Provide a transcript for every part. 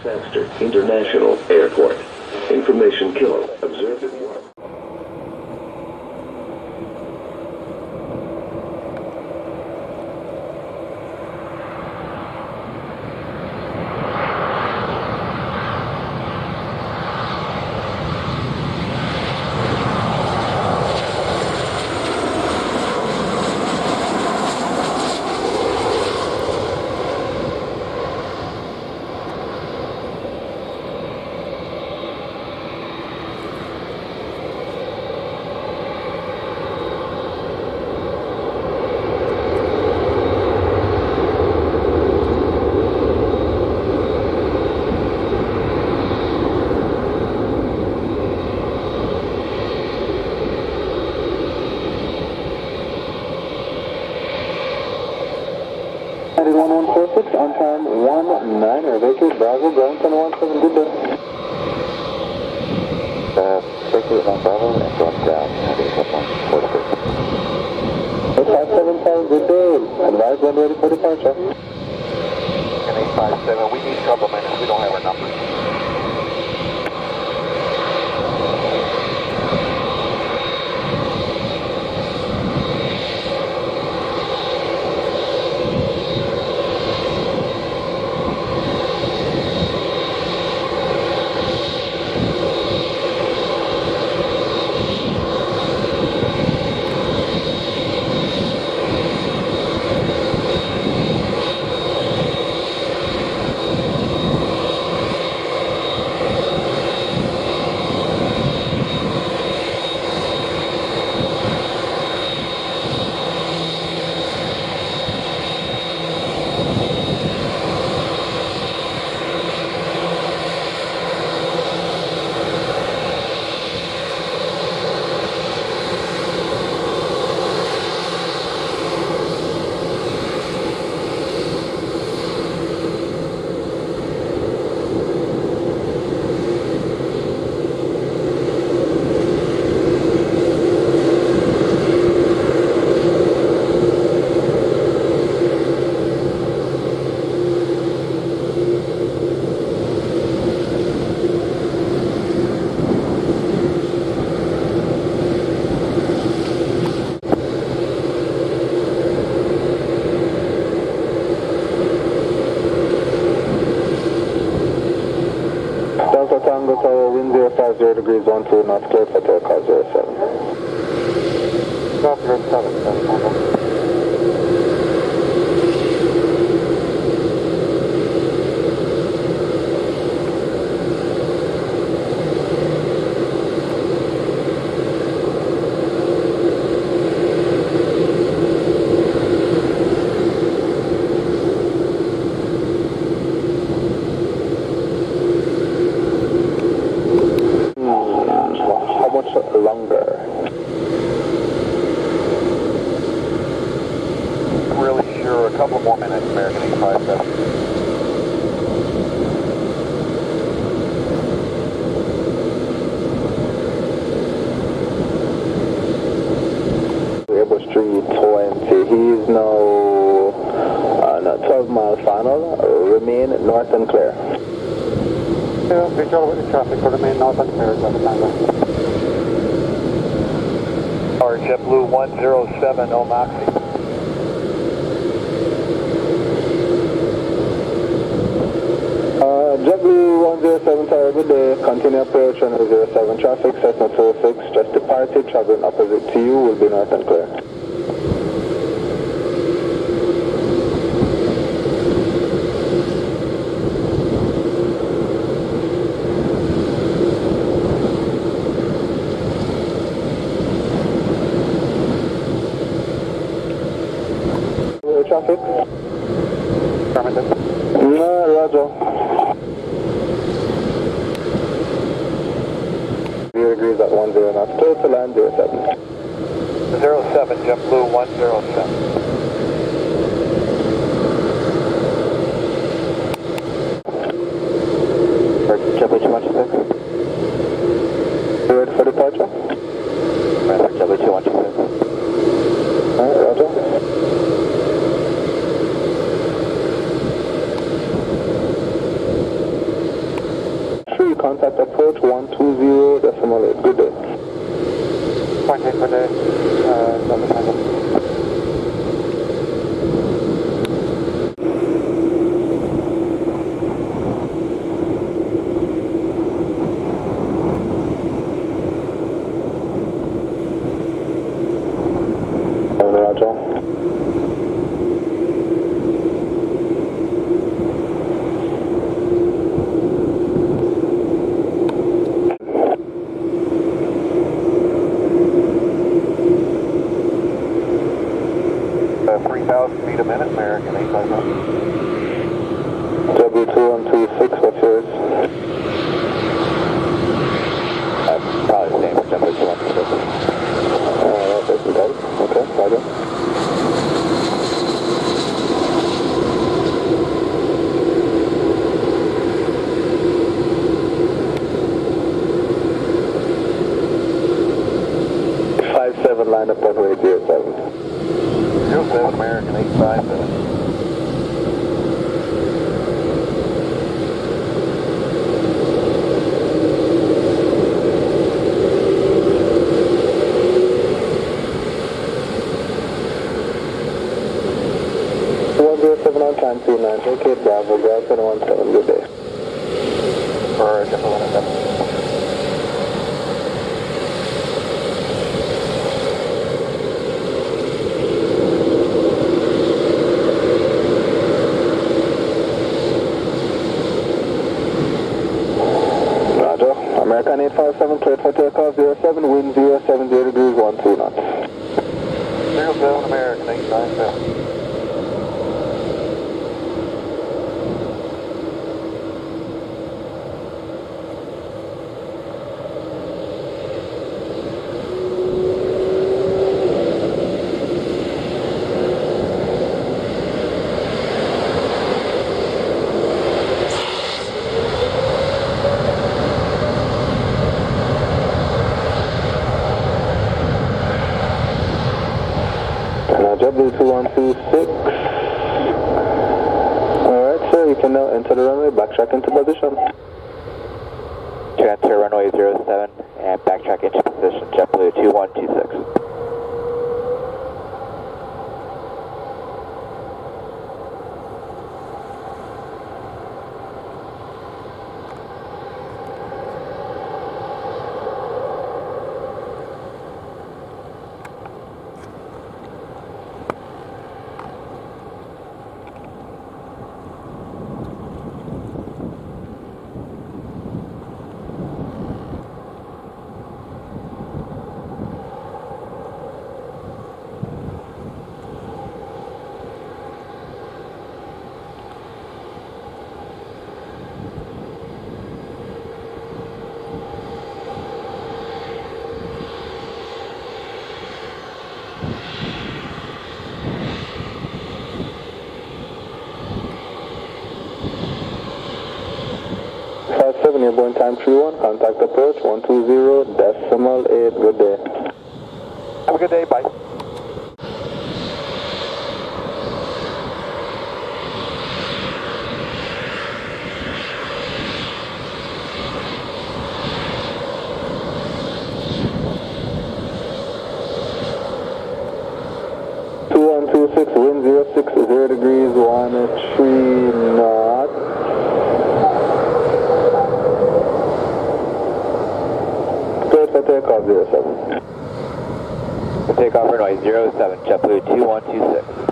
Baxter International Airport. Information Kilo. Observed at 1. On time 19, vacate Bravo, Burlington 17, good day. Vacate on Bravo and going down, having a couple on 46. 8575, good day. Advise when ready for departure. And 857, we need trouble minutes, we don't have our numbers. Tango Tower, wind 050 degrees, 12 knots, cleared for takeoff 07. Stop 07, longer. I'm really sure a couple more minutes, American 857. Airbus 320, he's now on a 12-mile final, remain north and clear. Yeah, visual with the traffic, remain north and clear, Tower JetBlue 107, no Moxie. JetBlue 107 Tower, good day. Continue approach on 07 traffic, Cessna 206, just departed, traveling opposite to you, will be north and clear. Traffic? No, Roger. 0 degrees at 10 knots, total land 07. 07, JetBlue 107. JetBlue 216. You ready for departure? JetBlue 216. Alright, Roger. contact approach 120.8. Good day. Contact for the double tango. Roger. Uh, 3,000 feet a minute, American 850. W2126, what's yours? Probably the same for W2126. That's okay. Okay, roger. Line up on way 07. 07 American 857. On time 29, okay, Bravo, Bravo 717, good day. Or just a little bit. Roger, American 857, cleared for takeoff 07, wind 070 degrees, 12 knots. 07 American 857. W2126. Alright, sir, you can now enter the runway, backtrack into position. To enter runway 07 and backtrack into position, JetBlue 2126. Airborne time 31, contact approach 120.8, good day. Have a good day, bye. Wind 060 degrees, 13 knots. Cleared for takeoff 07. For takeoff runway 07, JetBlue 2126.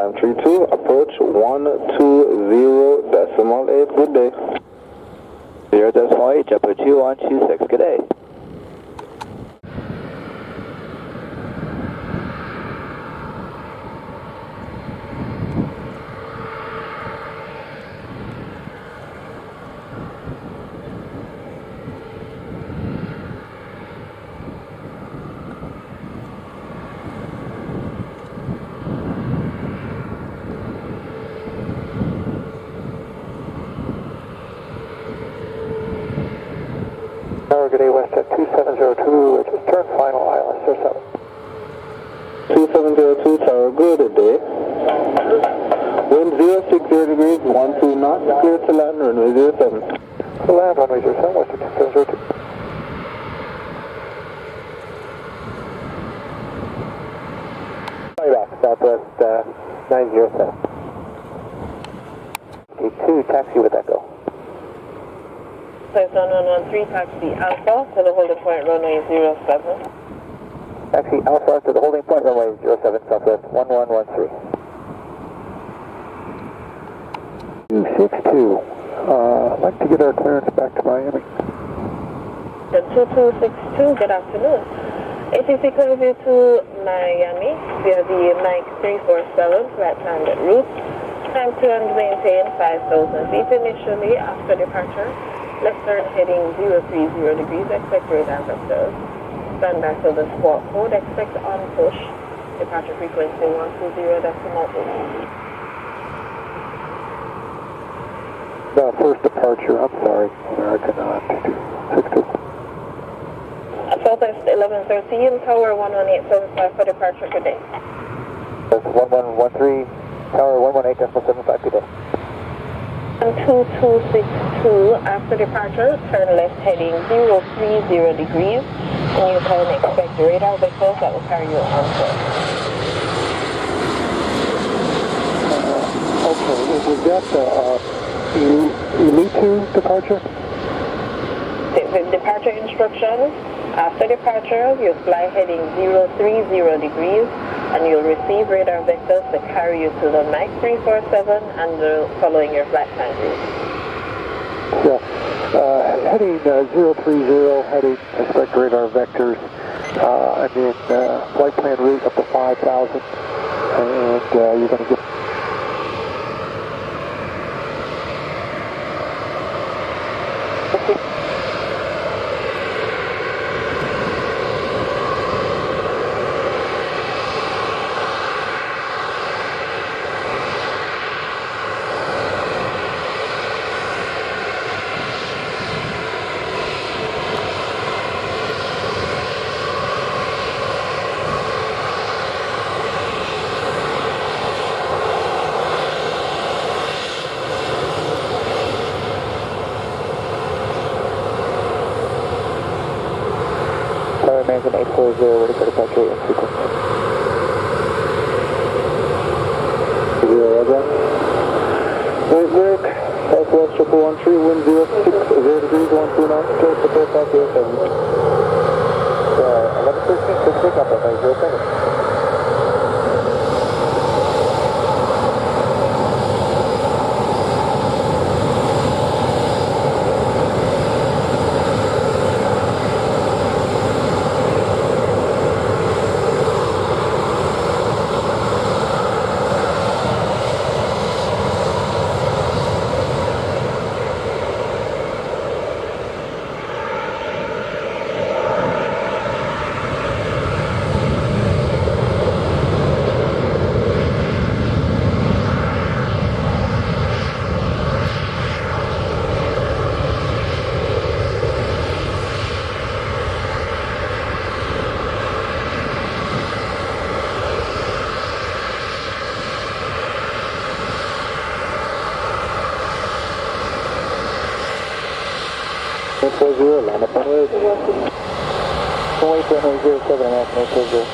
climb 32, approach 120.8, good day. 0.8, JetBlue 2126, good day. Tower, good day, Westjet 2702, just turn final ILS 07. 2702, Tower, good day. Wind 060 degrees, 12 knots, clear to land, runway 07. To land, runway 07, Westjet 2702. Back, Southwest 907. K2, taxi with Echo. Place on 113, taxi Alpha to the holding point runway 07. Taxi Alpha to the holding point, runway 07, Southwest 1113. 262, I'd like to get our clearance back to Miami. The 2262, good afternoon. ATC clears you to Miami via the Mike 347 flat landed route. Time to and maintain 5,000 feet initially after departure. Left turn heading 030 degrees, expect radar vectors. Stand back to the squawk code, expect on push. Departure frequency 120.8. The first departure, I'm sorry, American 2262. Southwest 1113, Tower 11875 for departure, good day. That's 1113, Tower 118.75, good day. 2262, after departure, turn left heading 030 degrees, and you can expect radar vehicles that will carry you on course. Okay, was that Elitu departure? The departure instructions, after departure, you fly heading 030 degrees, and you'll receive radar vectors to carry you to the Mike 347 and following your flight plan route. Yeah, heading 030, heading expect radar vectors, and then flight plan route up to 5,000, and you're going to get American 840, ready for departure in sequence. 0, Roger. Wait, break, Southwest 113, wind 060 degrees, 12 knots, clear to takeoff 07. 1113, clear to takeoff, runway 07. Line up on way. Wait for runway 07 and ask 840.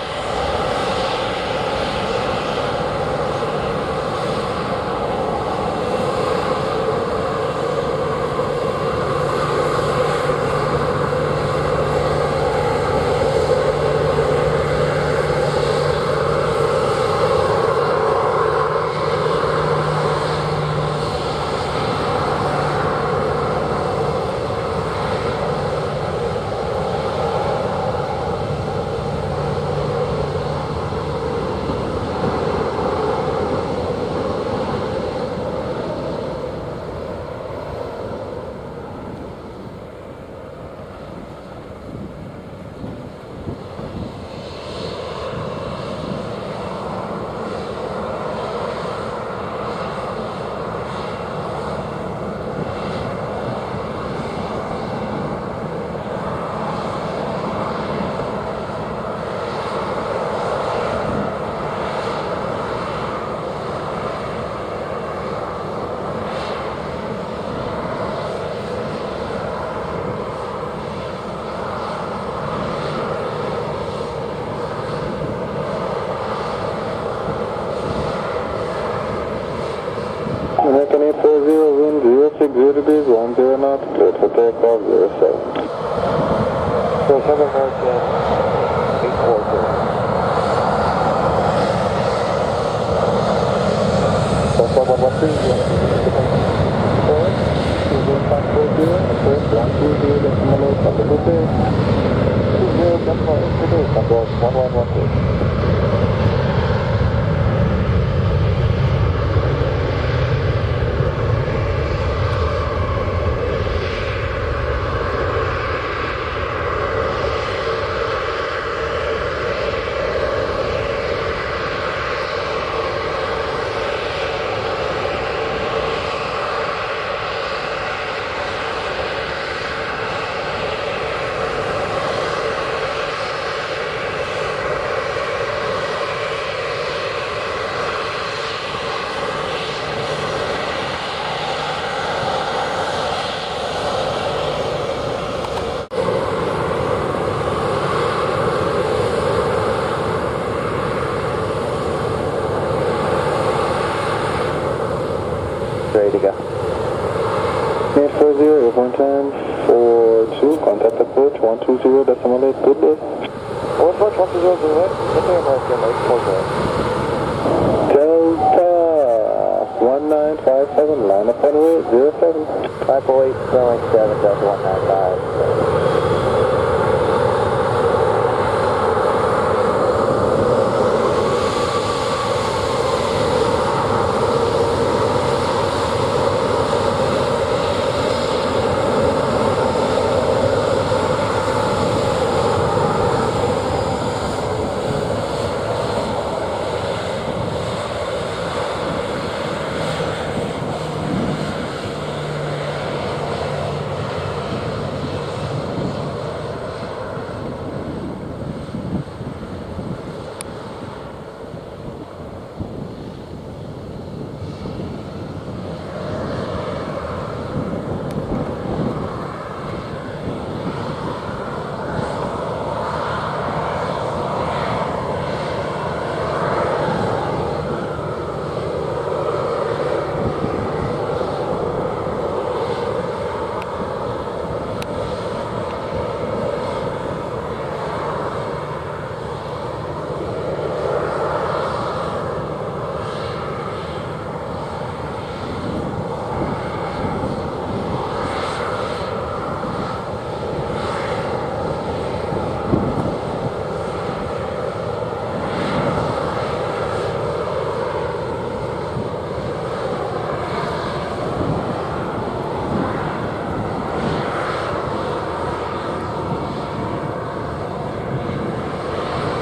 American 840, wind 060 degrees, 10 knots, cleared for takeoff 07. 07 American 840. So 4113, you want to forward? 20540, approach 120 decimal 8, have a good day. 20 decimal 8 today, control 1112. Ready to go. 840, airborne time 42, contact approach 120 decimal 8, good day. Approach 120, good day, American 840. Delta 1957, line up runway 07. 548, runway 7, Delta 195.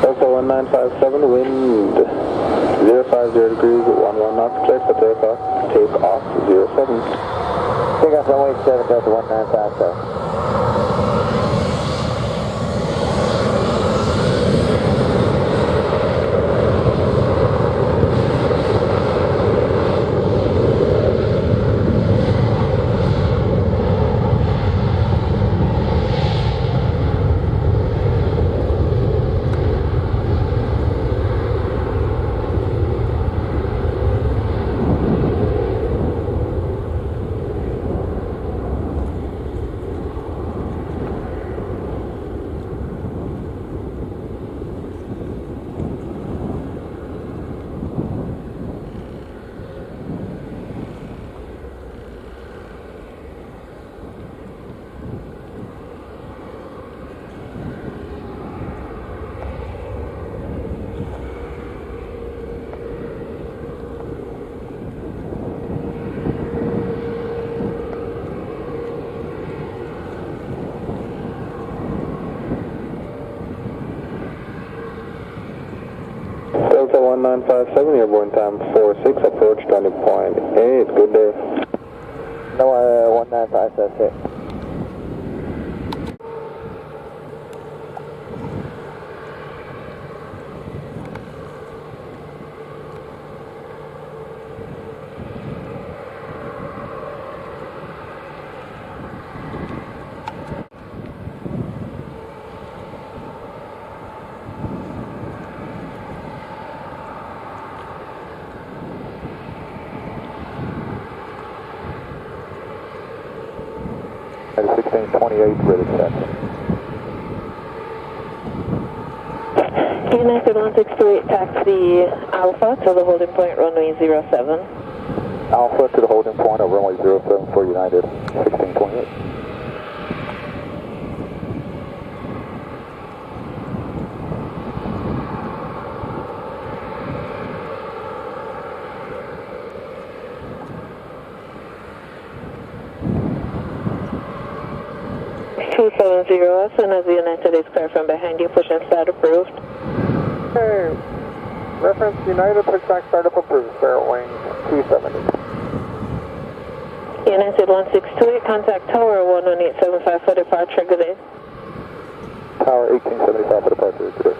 Delta 1957, wind 050 degrees, 11 knots, cleared for takeoff, 07. Take off runway 7, Delta 1957. Delta 1957, airborne time 46, approach 20.8, good day. No, 19576. 1628, ready to set. United 1628, taxi Alpha to the holding point, runway 07. Alpha to the holding point of runway 07 for United 1628. S, and as the United is clear from behind you, push and start approved. Okay. Reference United, push back startup approved, Spirit wing 270. United 1628, contact Tower 11875 for departure, good day. Tower 1875 for departure, good day.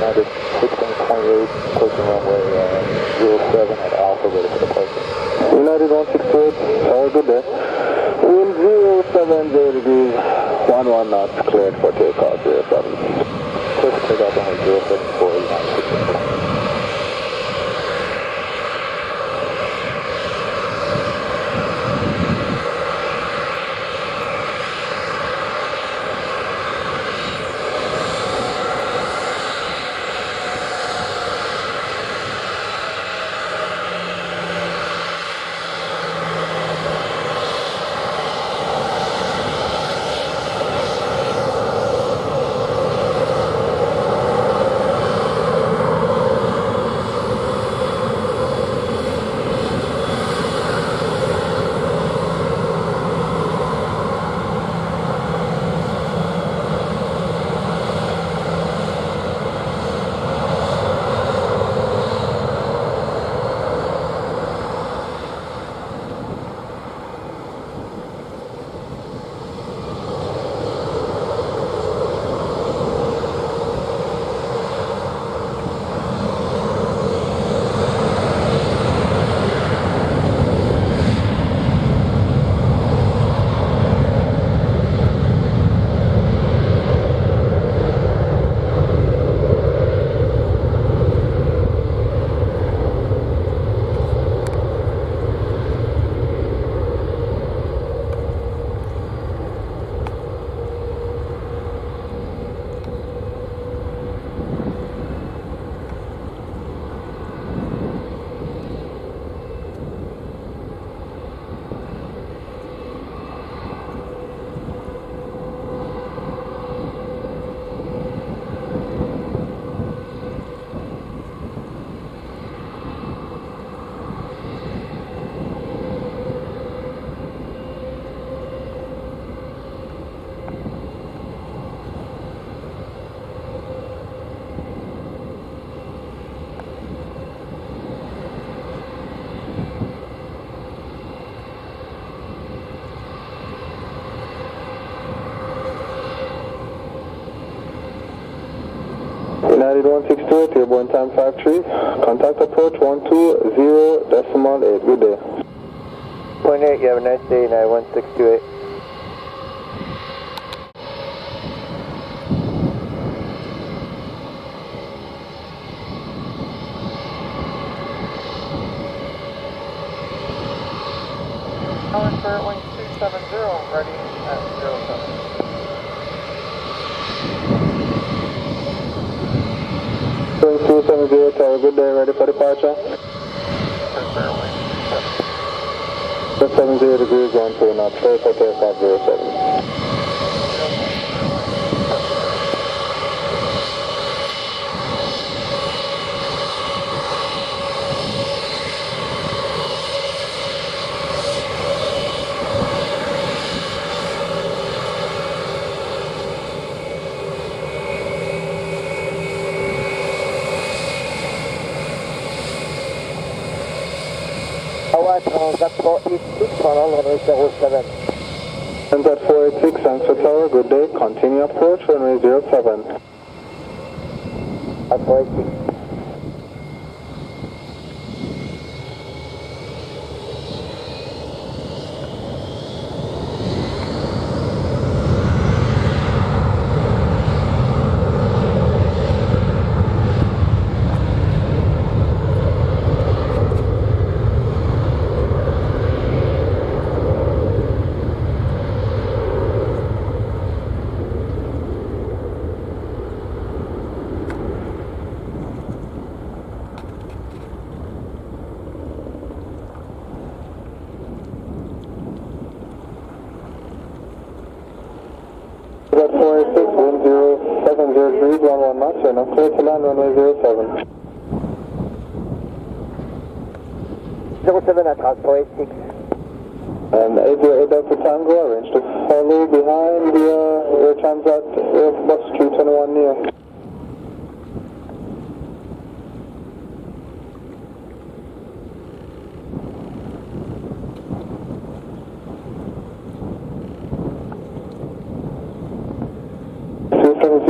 United 1628, approaching runway 07 at Alpha, ready for departure. United 168, good day. Wind 070 degrees, 11 knots, cleared for takeoff 07. Clear for takeoff runway 074, United 1628. Lead 162, airborne time 53. Contact approach 120.8. Good day. Point 8, you have a nice day, 91628. Calling for wing 270, ready at 07. 270, Tower, good day, ready for departure? 70 degrees, 12 knots, clear for takeoff 07. That's 486, channel runway 07. And at 486, Answer Tower, good day, continue approach, runway 07. At 486. At 486, wind 070 degrees, 11 knots, and I'm clear to land runway 07. 07 at 486. And 808 Delta Tango, arrange to follow behind the Air Transat Airbus 321 Neo.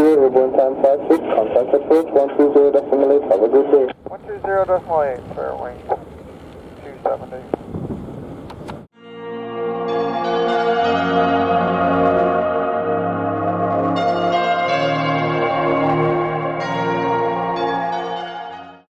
Airborne time 56, contact approach 120.8, have a good day. 120.8, fair wing 270.